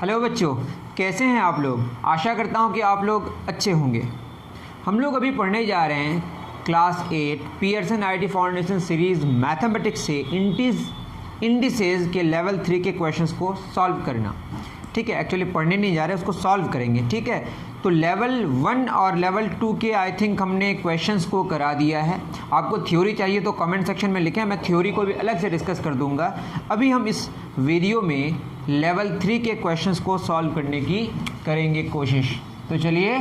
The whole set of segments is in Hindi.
हेलो बच्चों, कैसे हैं आप लोग। आशा करता हूं कि आप लोग अच्छे होंगे। हम लोग अभी पढ़ने जा रहे हैं class 8 Pearson IT foundation series mathematics से इंडिसेस के लेवल 3 के क्वेश्चंस को सॉल्व करना। ठीक है, एक्चुअली पढ़ने नहीं जा रहे, उसको सॉल्व करेंगे। ठीक है, तो लेवल 1 और लेवल 2 के आई थिंक हमने क्वेश्चंस को करा दिया है। आपको थ्योरी चाहिए तो कमेंट सेक्शन में लिखें, मैं थ्योरी को भी अलग से डिस्कस कर दूंगा। अभी हम इस वीडियो में लेवल 3 के क्वेश्चंस को सॉल्व करने की करेंगे कोशिश। तो चलिए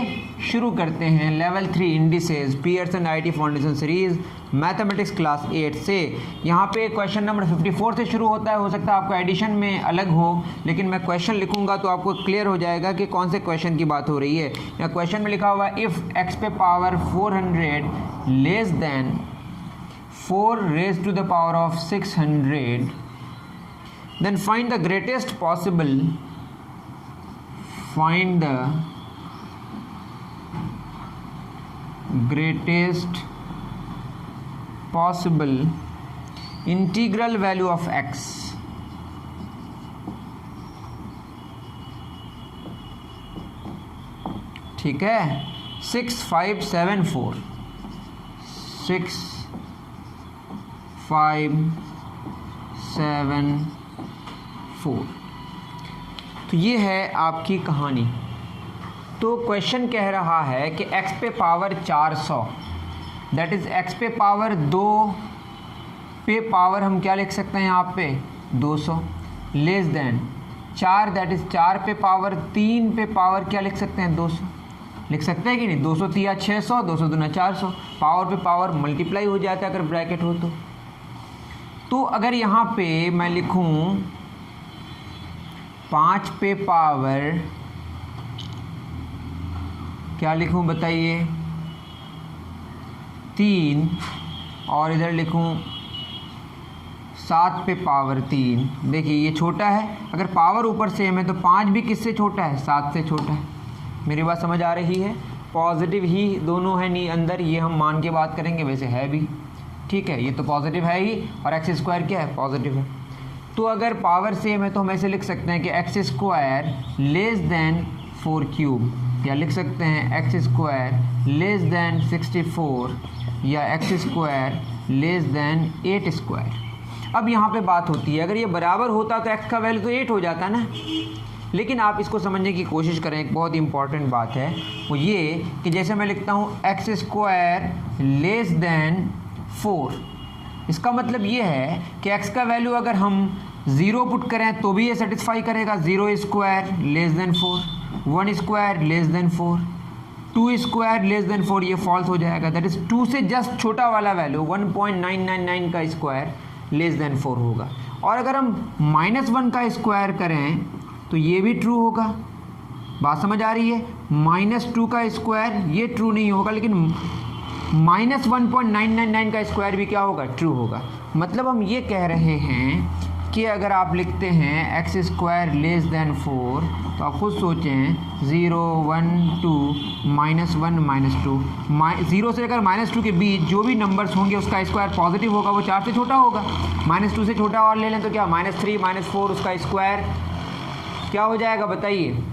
शुरू करते हैं। Level 3 indices Pearson IT foundation series mathematics class 8 से। यहाँ पे क्वेश्चन नंबर 54 से शुरू होता है। हो सकता है आपको एडिशन में अलग हो, लेकिन मैं क्वेश्चन लिखूंगा तो आपको क्लियर हो जाएगा कि कौन से क्वेश्चन की बात हो रही है। यहाँ क्वेश्चन में लिखा हुआ है इफ़ x पे power 400 less than 4 raise to the power of 600 then find the greatest possible integral value of x। ठीक है, 6574 तो ये है आपकी कहानी। तो क्वेश्चन कह रहा है कि x पे पावर 400 दैट इज़ x पे पावर 2 पे पावर हम क्या लिख सकते हैं यहाँ पे 200 लेस देन 4 दैट इज़ 4 पे पावर 3 पे पावर क्या लिख सकते हैं 200 लिख सकते हैं कि नहीं। 200 3 600, 200 दूना 400, पावर पे पावर मल्टीप्लाई हो जाता है अगर ब्रैकेट हो तो अगर यहाँ पे मैं लिखूँ 5 पे पावर क्या लिखूं बताइए 3, और इधर लिखूं 7 पे पावर 3। देखिए ये छोटा है, अगर पावर ऊपर सेम है तो 5 भी किससे छोटा है 7 से छोटा है। मेरी बात समझ आ रही है। पॉजिटिव ही दोनों है नहीं अंदर, ये हम मान के बात करेंगे, वैसे है भी। ठीक है, ये तो पॉजिटिव है ही, और एक्स स्क्वायर क्या है पॉजिटिव है। तो अगर पावर सेम है तो हम ऐसे लिख सकते हैं कि x square less than 4 cube, या लिख सकते हैं एक्स स्क्वायर लेस देन 64, या x square less than 8 square. अब यहाँ पे बात होती है, अगर ये बराबर होता तो एक्स का वैल्यू तो 8 हो जाता ना। लेकिन आप इसको समझने की कोशिश करें, एक बहुत इंपॉर्टेंट बात है वो ये कि जैसे मैं लिखता हूँ एक्स स्क्वायर लेस देन 4, इसका मतलब ये है कि x का वैल्यू अगर हम 0 पुट करें तो भी ये सेटिस्फाई करेगा। 0 square less than 4, 1 square less than 4, 2 square less than 4, ये फॉल्स हो जाएगा। दैट इज 2 से जस्ट छोटा वाला वैल्यू 1.999 का स्क्वायर लेस देन 4 होगा। और अगर हम -1 का स्क्वायर करें तो ये भी ट्रू होगा। बात समझ आ रही है। -2 का स्क्वायर ये ट्रू नहीं होगा, लेकिन -1.999 का स्क्वायर भी क्या होगा ट्रू होगा। मतलब हम ये कह रहे हैं कि अगर आप लिखते हैं एक्स स्क्वायर लेस देन 4 तो आप खुद सोचें 0 1 2 -1 -2 0 से लेकर -2 के बीच जो भी नंबर्स होंगे उसका स्क्वायर पॉजिटिव होगा, वो 4 से छोटा होगा। -2 से छोटा और ले लें तो क्या -3 -4 उसका स्क्वायर क्या हो जाएगा बताइए।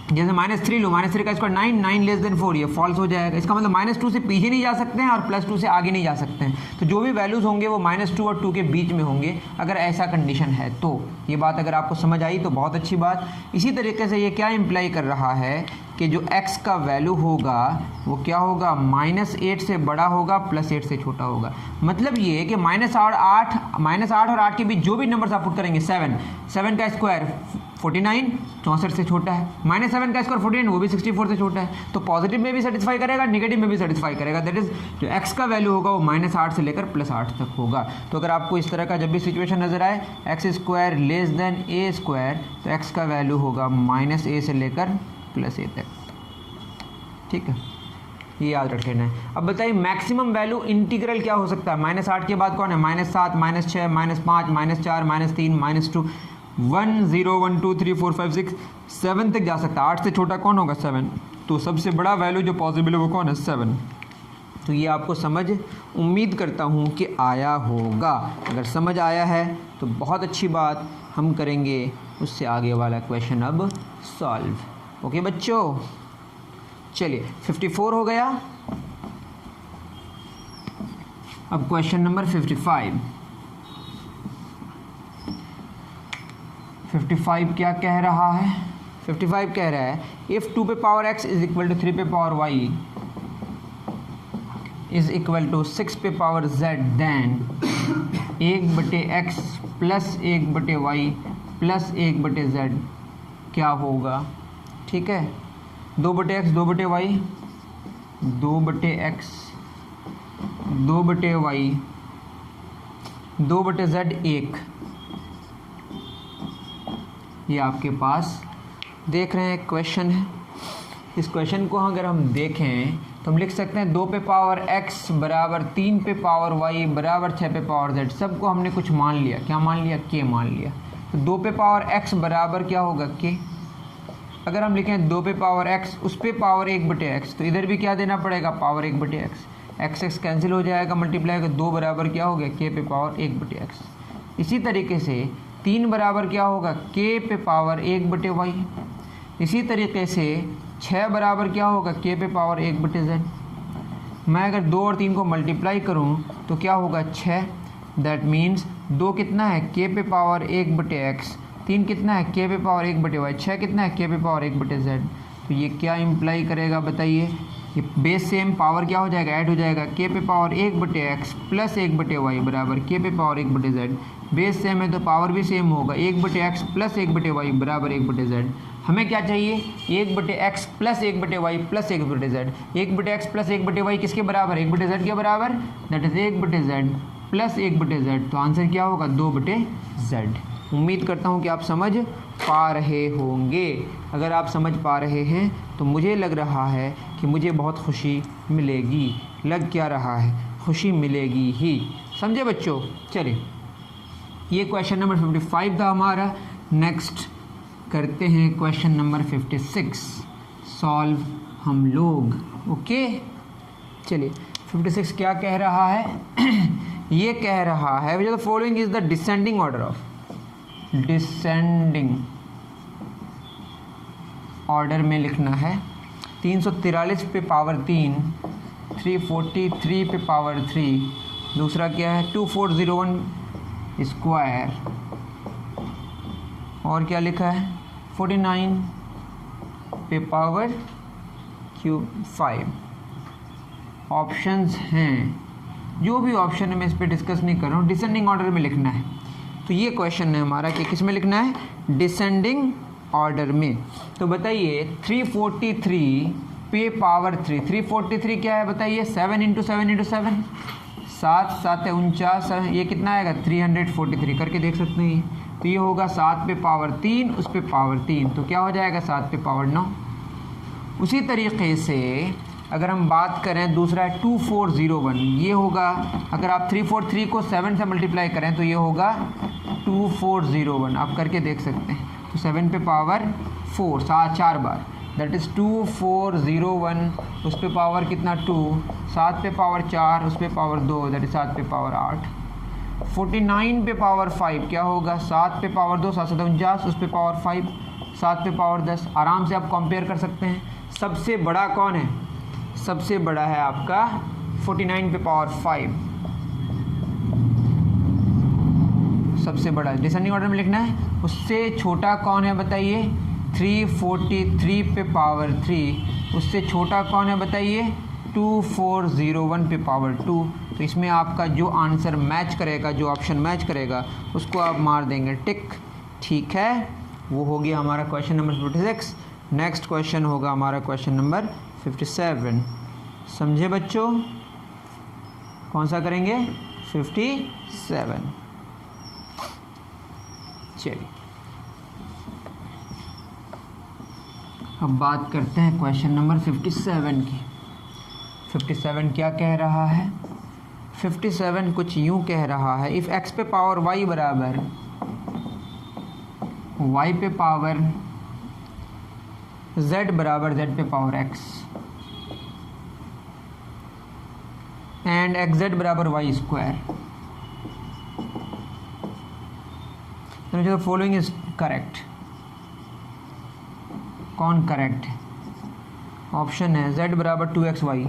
जैसे -3 लो, -3 का स्क्वायर 9 लेस देन 4, ये फॉल्स हो जाएगा। इसका मतलब -2 से पीछे नहीं जा सकते हैं और +2 से आगे नहीं जा सकते हैं। तो जो भी वैल्यूज़ होंगे वो -2 और 2 के बीच में होंगे, अगर ऐसा कंडीशन है तो। ये बात अगर आपको समझ आई तो बहुत अच्छी बात। इसी तरीके से ये क्या इम्प्लाई कर रहा है कि जो x का वैल्यू होगा वो क्या होगा -8 से बड़ा होगा, +8 से छोटा होगा। मतलब ये कि -8 और 8 के बीच जो भी नंबर्स आप पुट करेंगे 7 का स्क्वायर 49 64 से छोटा है, -7 का स्क्वायर 49 वो भी 64 से छोटा है। तो पॉजिटिव में भी सेटिस्फाई करेगा, नेगेटिव में भी सेटिस्फाई करेगा। दैट इज जो x का वैल्यू होगा वो -8 से लेकर +8 तक होगा। तो अगर आपको इस तरह का जब भी सिचुएशन नजर आए x square less than a square, तो x का वैल्यू होगा -a से लेकर +a तक। ठीक है, ये याद रख लेना है। अब बताइए मैक्सिमम वैल्यू इंटीग्रल क्या हो सकता है। -8 के बाद कौन है -7 -6 -5 -4 -3 -2 1 0 1 2 3 4 5 6 7 तक जा सकता है। 8 से छोटा कौन होगा 7। तो सबसे बड़ा वैल्यू जो पॉसिबल है वो कौन है 7। तो ये आपको समझ उम्मीद करता हूँ कि आया होगा। अगर समझ आया है तो बहुत अच्छी बात, हम करेंगे उससे आगे वाला क्वेश्चन अब सॉल्व। ओके बच्चों, चलिए 54 हो गया। अब क्वेश्चन नंबर 55। 55 क्या कह रहा है? 55 कह रहा है इफ़ 2 पे power x is equal to 3 पे power y is equal to 6 पे power z, then 1/x plus 1/y plus 1/z क्या होगा? ठीक है, 2/x 2/y 2/x 2/y 2/z 1, ये आपके पास देख रहे हैं क्वेश्चन है। इस क्वेश्चन को अगर हम देखें तो हम लिख सकते हैं 2 पे पावर x बराबर 3 पे पावर y बराबर 6 पे पावर z। सबको हमने कुछ मान लिया, क्या मान लिया? k मान लिया। तो 2 पे पावर x बराबर क्या होगा? k। अगर हम लिखें 2 पे पावर x उस पे पावर 1/x, तो इधर भी क्या देना पड़ेगा? Power 1/x। x कैंसिल हो जाएगा, मल्टीप्लाई का 2 बराबर क्या हो गया? k पे पावर 1/x। इसी तरीके से 3 बराबर क्या होगा? k पे पावर 1/y। इसी तरीके से 6 बराबर क्या होगा? k पे पावर 1/z। मैं अगर 2 और 3 को मल्टीप्लाई करूं तो क्या होगा? 6। दैट मीन्स 2 कितना है? k पे पावर 1/x, 3 कितना है? k पे पावर 1/y, 6 कितना है? k पे पावर 1/z। तो ये क्या इम्प्लाई करेगा बताइए? ये बेस सेम, पावर क्या हो जाएगा? ऐड हो जाएगा। k पे पावर 1/x प्लस 1/y बराबर k पे पावर 1/z। बेस सेम है तो पावर भी सेम होगा। 1/x प्लस 1/y बराबर 1/z। हमें क्या चाहिए? 1/x plus 1/y plus 1/z। 1/x plus 1/y किसके बराबर? 1/z के बराबर, that is 1/z plus 1/z। तो आंसर क्या होगा? 2/z। उम्मीद करता हूँ कि आप समझ पा रहे होंगे। अगर आप समझ पा रहे हैं तो मुझे लग रहा है कि मुझे बहुत खुशी मिलेगी। लग क्या रहा है? खुशी मिलेगी ही। समझे बच्चों? चलिए, ये क्वेश्चन नंबर 55 था हमारा। नेक्स्ट करते हैं क्वेश्चन नंबर 56 सॉल्व हम लोग। ओके, चलिए 56 क्या कह रहा है? ये कह रहा है which of the following is the descending order of, descending order में लिखना है 343 पे पावर 3, 343 पे पावर 3, दूसरा क्या है 2401 स्क्वायर, और क्या लिखा है 49 पे पावर क्यूब 5। ऑप्शंस हैं, जो भी ऑप्शन है मैं इस पर डिस्कस नहीं कर रहा हूँ, डिसेंडिंग ऑर्डर में लिखना है। तो ये क्वेश्चन है हमारा कि किस में लिखना है? डिसेंडिंग ऑर्डर में। तो बताइए 343 पे पावर 3, 343 क्या है बताइए? 7 × 7 × 7, 7 7 है 49, ये कितना आएगा? 343 करके देख सकते हैं। तो ये होगा 7 पे पावर 3 उस पे पावर 3, तो क्या हो जाएगा? 7 पे पावर 9। उसी तरीके से अगर हम बात करें दूसरा है 2401, ये होगा, अगर आप 343 को 7 से मल्टीप्लाई करें तो ये होगा 2401। आप करके देख सकते हैं। तो 7 पे पावर 4, 4 बार, दैट इज़ 2401, उस पे पावर कितना 2, 7 पे पावर 4 उस पे पावर 2, दैट इज 7 पे पावर 8। 49 पे पावर 5 क्या होगा? 7 पे पावर 2, 7 49 उस पे पावर 5, 7 पे पावर 10। आराम से आप कंपेयर कर सकते हैं। सबसे बड़ा कौन है? सबसे बड़ा है आपका 49 पे पावर 5, सबसे बड़ा डिसेंडिंग ऑर्डर में लिखना है। उससे छोटा कौन है बताइए? 343 पे पावर 3, उससे छोटा कौन है बताइए? 2401 पे पावर 2। तो इसमें आपका जो आंसर मैच करेगा, जो ऑप्शन मैच करेगा, उसको आप मार देंगे टिक। ठीक है, वो हो गया हमारा क्वेश्चन नंबर 56। नेक्स्ट क्वेश्चन होगा हमारा क्वेश्चन नंबर 57। समझे बच्चों? कौन सा करेंगे? 57। चलिए अब बात करते हैं क्वेश्चन नंबर 57 की। 57 क्या कह रहा है? 57 कुछ यूं कह रहा है, इफ़ x पे पावर y बराबर y पे पावर z बराबर z पे power x, and x z बराबर वाई स्क्वायर। तो फॉलोइंग इज करेक्ट। कौन करेक्ट है? ऑप्शन है z बराबर 2xy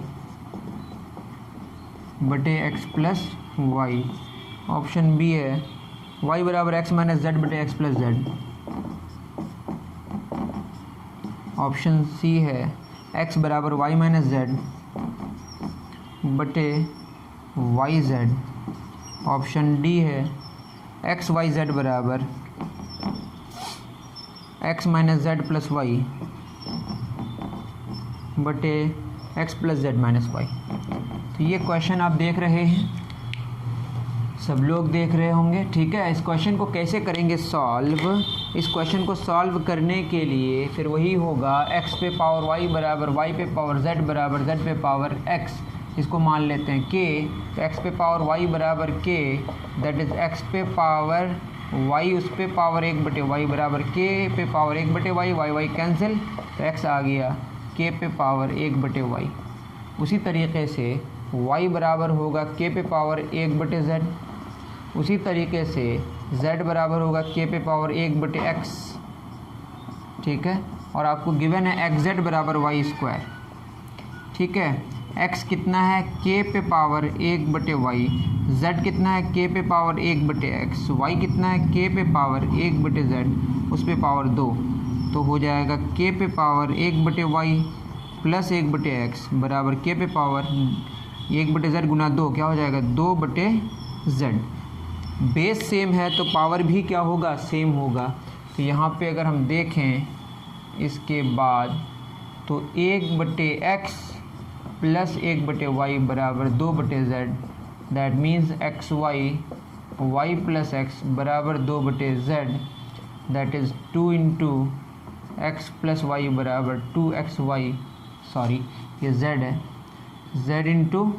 बटे x plus y. Option B है y बराबर x माइनस जेड बटे x plus z. Option C है x बराबर y माइनस जेड बटे वाई जेड। ऑप्शन डी है एक्स वाई जेड बराबर x minus z plus y बटे x plus z minus y. तो ये क्वेश्चन आप देख रहे हैं, सब लोग देख रहे होंगे, ठीक है। इस क्वेश्चन को कैसे करेंगे सॉल्व? इस क्वेश्चन को सॉल्व करने के लिए फिर वही होगा x पे पावर y बराबर y पे पावर z बराबर z पे पावर x। इसको मान लेते हैं k, तो x पे पावर y बराबर k, दैट इज़ x पे पावर y उस पे पावर 1 बटे y बराबर k पे पावर 1 बटे y, y कैंसिल, तो x आ गया k पे पावर 1 बटे y। उसी तरीके से y बराबर होगा k पे पावर 1 बटे z। उसी तरीके से z बराबर होगा k पे पावर 1 बटे x, ठीक है। और आपको गिवन है एक्स जेड बराबर वाई स्क्वायर, ठीक है। x कितना है? k पे पावर 1 बटे y। z कितना है? k पे पावर 1 बटे x। y कितना है? k पे पावर 1 बटे z उस पे पावर 2। तो हो जाएगा k पे पावर 1 बटे y प्लस 1 बटे x बराबर k पे पावर 1 बटे z गुना 2, क्या हो जाएगा? 2 बटे z। बेस सेम है तो पावर भी क्या होगा? सेम होगा। तो यहाँ पे अगर हम देखें इसके बाद तो 1 बटे x प्लस 1 बटे y बराबर 2 बटे z। That means x y y plus x बराबर 2 बटे z। That is 2 into x plus y बराबर 2xy, सॉरी ये z है, z into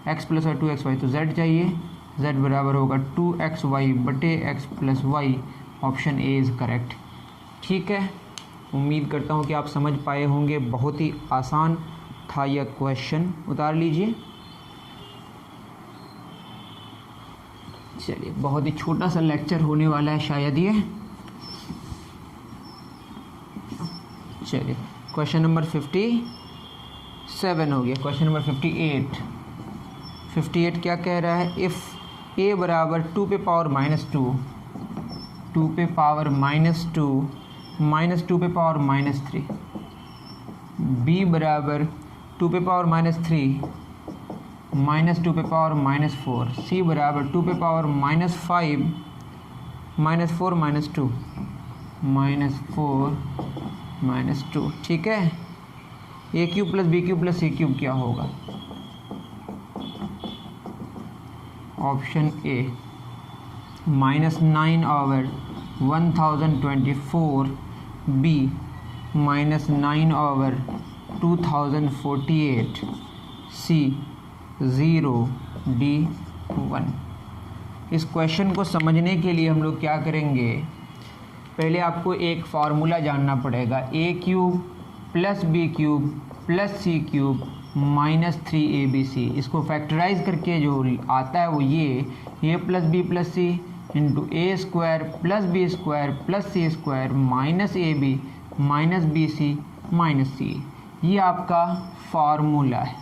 x plus y 2xy, तो z चाहिए, z बराबर होगा 2xy बटे x plus y. Option A is correct, ठीक है। उम्मीद करता हूँ कि आप समझ पाए होंगे। बहुत ही आसान था यह क्वेश्चन। उतार लीजिए। चलिए, बहुत ही छोटा सा लेक्चर होने वाला है शायद ये। चलिए, क्वेश्चन नंबर 57 हो गया। क्वेश्चन नंबर 58 क्या कह रहा है? इफ़ a बराबर 2 पे पावर -2, 2 पे पावर -2 माइनस 2 पे पावर -3, b बराबर 2 पे पावर -3 माइनस 2 पे पावर -4, c बराबर 2 पे पावर -5 -4 -2, ठीक है। a cube plus b cube plus c cube क्या होगा? Option A -9/1024, B -9/2048, C 0, D 1। इस क्वेश्चन को समझने के लिए हम लोग क्या करेंगे? पहले आपको एक फार्मूला जानना पड़ेगा, a cube plus b cube plus c cube -3abc। इसको फैक्टराइज करके जो आता है वो ये a plus b plus c into a square plus b square plus c square minus a b minus b c minus c. ये आपका फार्मूला है,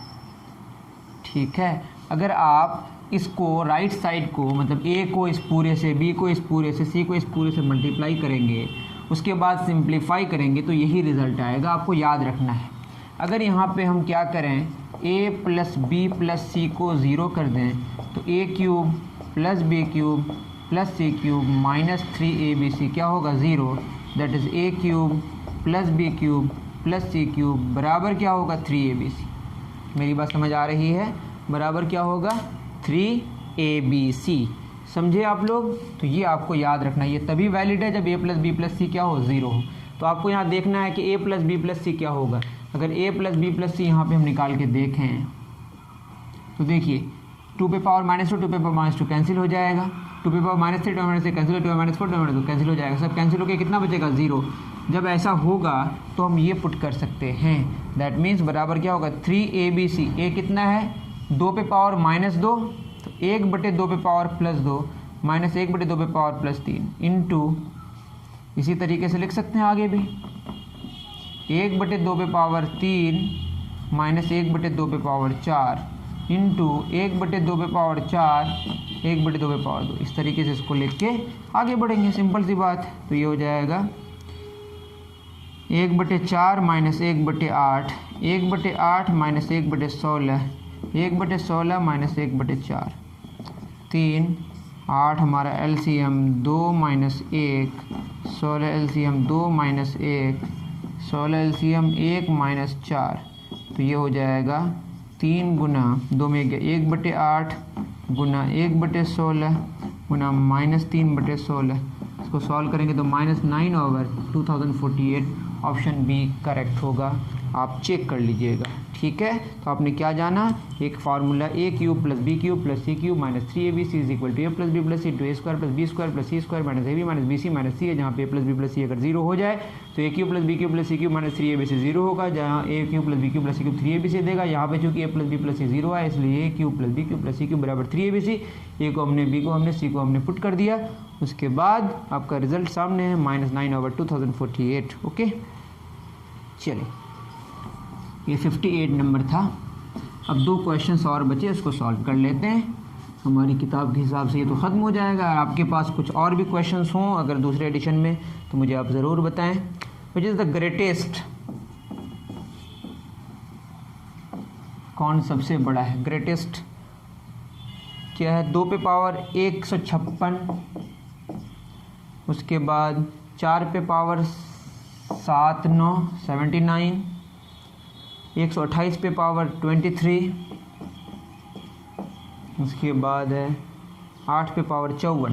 ठीक है। अगर आप इसको राइट साइड को, मतलब a को इस पूरे से, b को इस पूरे से, c को इस पूरे से मल्टीप्लाई करेंगे, उसके बाद सिंप्लीफाई करेंगे तो यही रिज़ल्ट आएगा। आपको याद रखना है। अगर यहाँ पे हम क्या करें, a plus b plus c को 0 कर दें तो a cube plus b cube plus c cube -3abc क्या होगा? 0। That is a cube plus b cube plus c cube बराबर क्या होगा? 3abc। मेरी बात समझ आ रही है? बराबर क्या होगा? 3abc। समझे आप लोग? तो ये आपको याद रखना है। ये तभी वैलिड है जब a प्लस बी प्लस सी क्या हो? 0 हो। तो आपको यहाँ देखना है कि a प्लस बी प्लस सी क्या होगा। अगर a प्लस बी प्लस सी यहाँ पे हम निकाल के देखें तो देखिए 2 पे पावर -2 2 पे पावर -2 कैंसिल हो जाएगा, 2 पे पावर -3 2 पे कैंसिल हो, 2 पे -4 2 कैंसिल हो जाएगा, सब कैंसिल होकर कितना बचेगा? 0। जब ऐसा होगा तो हम ये पुट कर सकते हैं। दैट मीन्स बराबर क्या होगा? 3abc। a कितना है? 2 पे पावर -2 तो 1/2 पे पावर +2 माइनस 1/2 पे पावर +3 इंटू, इसी तरीके से लिख सकते हैं आगे भी 1/2 पे पावर 3 माइनस 1/2 पे पावर 4 इंटू 1/2 पे पावर 4 1/2 पे पावर 2। इस तरीके से इसको लिख के आगे बढ़ेंगे, सिंपल सी बात। तो ये हो जाएगा 1/4 माइनस 1/8 1/8 माइनस 1/16 1/16 माइनस 1/4 3 8 हमारा LCM 2 minus 1 16 LCM 2 minus 1 16 LCM 1 minus 4। तो ये हो जाएगा 3 गुना 2 में 1/8 गुना 1/16 गुना -3/16। इसको सॉल्व करेंगे तो -9/2048 ऑप्शन बी करेक्ट होगा। आप चेक कर लीजिएगा, ठीक है। तो आपने क्या जाना, एक formula a³ + b³ + c³ - 3abc = a + b + c × a² + b² + c² - ab - bc - c है, जहाँ पे a + b + c अगर 0 हो जाए तो a³ + b³ + c³ - 3abc 0 होगा, जहाँ a³ + b³ + c³ 3abc देगा। यहाँ पे चूँकि a + b + c 0 है, इसलिए a³ + b³ + c³ = 3abc। a को हमने, b को हमने, c को हमने पुट कर दिया। उसके बाद आपका रिजल्ट सामने है -9/2048। ओके, चलिए ये 58 नंबर था। अब 2 क्वेश्चंस और बचे, उसको सॉल्व कर लेते हैं। हमारी किताब के हिसाब से ये तो ख़त्म हो जाएगा। आपके पास कुछ और भी क्वेश्चंस हों अगर दूसरे एडिशन में तो मुझे आप ज़रूर बताएं। विच इज़ द ग्रेटेस्ट, कौन सबसे बड़ा है? ग्रेटेस्ट क्या है? 2 पे पावर 156, उसके बाद 4 पे पावर 7 9 79, 128 पे पावर 23, उसके बाद है 8 पे पावर 54।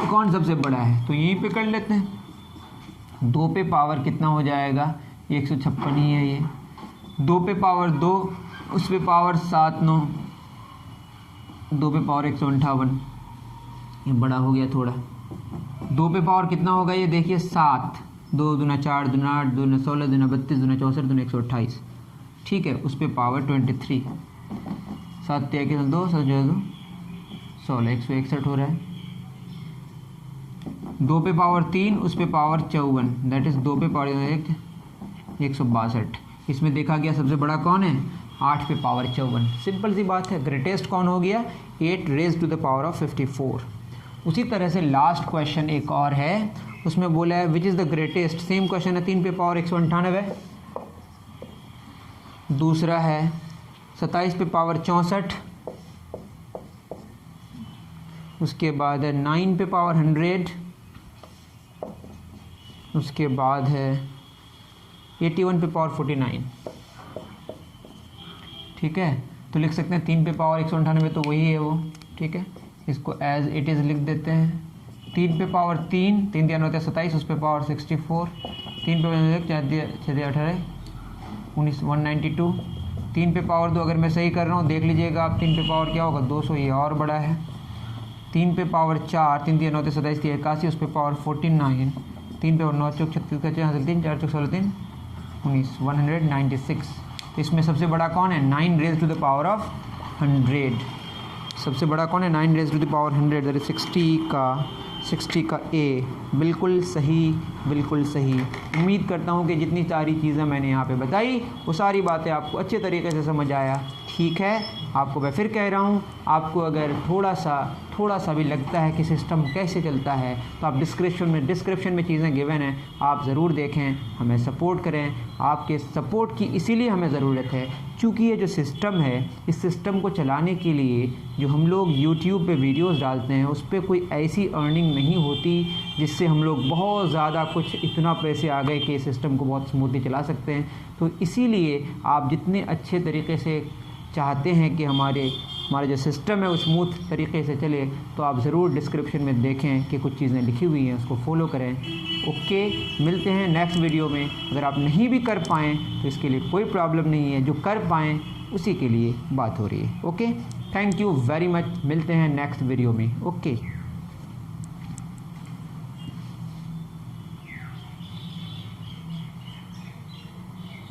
कौन सबसे बड़ा है? तो यहीं पे कर लेते हैं। 2 पे पावर कितना हो जाएगा? 156 ही है ये। 2 पे पावर 2, उस पे पावर 7 9, 2 पे पावर 158, ये बड़ा हो गया थोड़ा। 2 पे पावर कितना होगा ये देखिए 7, 2 दूना 4 दूना 8 दूना 16 दूना 32 दूना 64 दूना 128, ठीक है। उस पे पावर 23, 7 3 के 2 7 2 16 161 हो रहा है। 2 पे पावर 3, उस पे पावर 54, दैट इज़ 2 पे पावर 162। इसमें देखा गया सबसे बड़ा कौन है? 8 पे पावर 54। सिंपल सी बात है। ग्रेटेस्ट कौन हो गया? 8 raised to the power of 54। उसी तरह से लास्ट क्वेश्चन एक और है, उसमें बोला है which is the greatest, same question है, 3 पे पावर 198। दूसरा है 27 पे पावर 64, उसके बाद है 9 पे पावर 100, उसके बाद है 81 पे पावर 49, ठीक है। तो लिख सकते हैं 3 पे पावर 198 तो वही है वो, ठीक है। इसको एज इट इज़ लिख देते हैं। 3 पे पावर 3 3 3 होता है 27, उस पे पावर 64, 3 पे 6 18 19 192। 3 पे पावर 2 अगर मैं सही कर रहा हूँ देख लीजिएगा आप, 3 पे पावर क्या होगा 200, ये और बड़ा है। 3 पे पावर 4 3 3 होते 27 3 81, उस पे पावर 49, 3 पे 9 चौक 36 का 3 4 चौक 16 3 19 196। तो इसमें सबसे बड़ा कौन है? 9 raised to the power of 100। सबसे बड़ा कौन है? 9 raised to the power 100, that is 60 का ए। बिल्कुल सही, बिल्कुल सही। उम्मीद करता हूँ कि जितनी सारी चीज़ें मैंने यहाँ पे बताई वो सारी बातें आपको अच्छे तरीके से समझ आया, ठीक है। आपको मैं फिर कह रहा हूँ, आपको अगर थोड़ा सा भी लगता है कि सिस्टम कैसे चलता है तो आप डिस्क्रिप्शन में चीज़ें गिवन हैं, आप ज़रूर देखें, हमें सपोर्ट करें। आपके सपोर्ट की इसीलिए हमें ज़रूरत है क्योंकि ये जो सिस्टम है, इस सिस्टम को चलाने के लिए जो हम लोग यूट्यूब पे वीडियोस डालते हैं उस पर कोई ऐसी अर्निंग नहीं होती जिससे हम लोग बहुत ज़्यादा कुछ इतना पैसे आ गए कि सिस्टम को बहुत स्मूथली चला सकते हैं। तो इसीलिए आप जितने अच्छे तरीके से चाहते हैं कि हमारा जो सिस्टम है वो स्मूथ तरीके से चले, तो आप ज़रूर डिस्क्रिप्शन में देखें कि कुछ चीज़ें लिखी हुई हैं, उसको फॉलो करें। ओके, मिलते हैं नेक्स्ट वीडियो में। अगर आप नहीं भी कर पाएँ तो इसके लिए कोई प्रॉब्लम नहीं है, जो कर पाएँ उसी के लिए बात हो रही है। Okay, thank you very much. मिलते हैं नेक्स्ट वीडियो में। ओके।